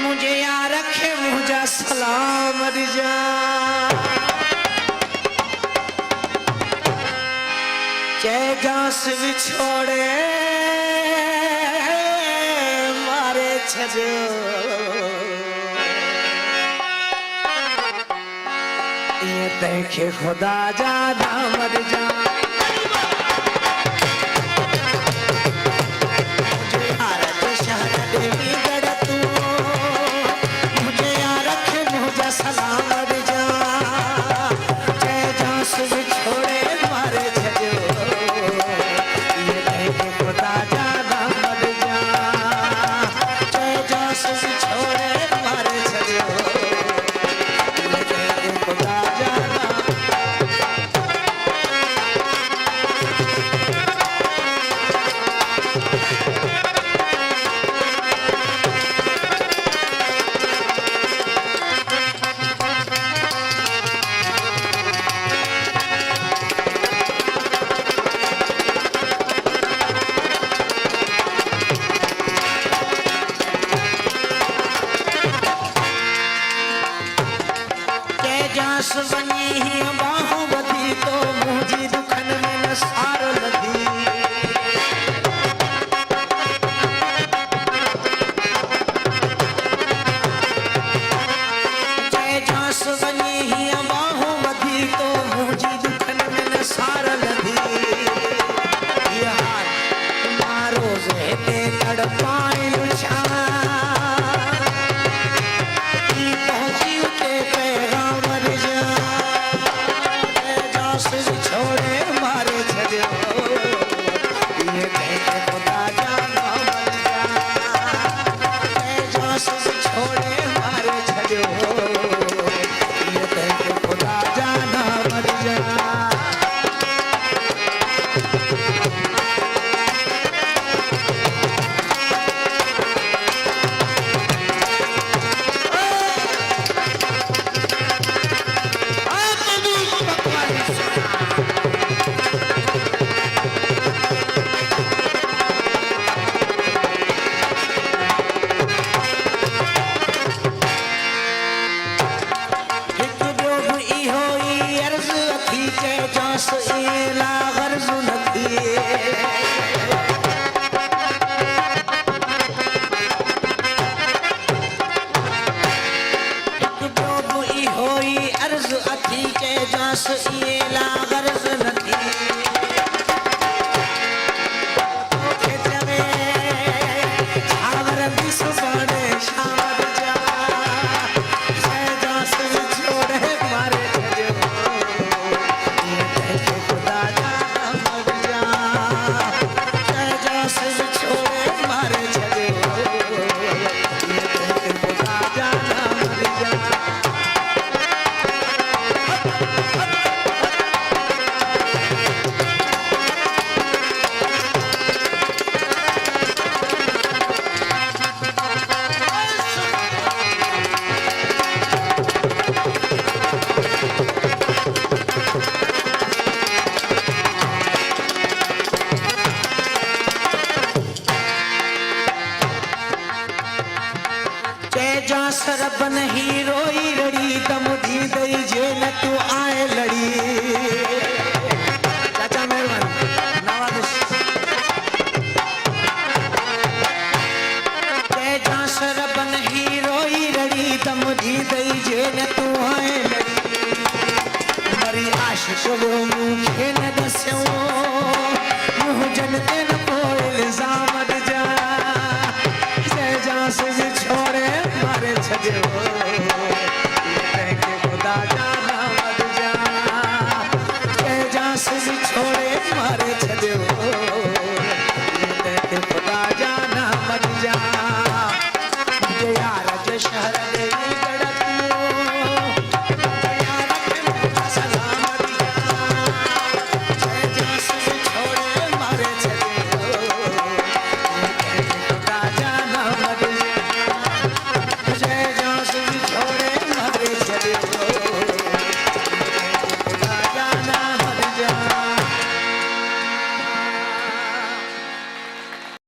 मुझे यार रखे मुझे सलाम रिजा जय जास बिछोड़े मारे छजो ये देखे खुदा जाना मर जा बनी बाहों बधी तो मुझी दुखन में न सार लधी जय जास बनी बाहों बधी तो मुझी दुखन में न सार लधी यार मारो रहते तड़पाए सरबन ही रोई रड़ी दम दी दई जेल तू आए लड़ी चाचा मेहरबान नवाज जय जा सरबन ही रोई रड़ी दम दी दई जेल तू आए लड़ी मरी आशिक वो मुखे न दस्यो मुह जनते न कोई इल्जाम जा जय जा से छोड़े मारे छजो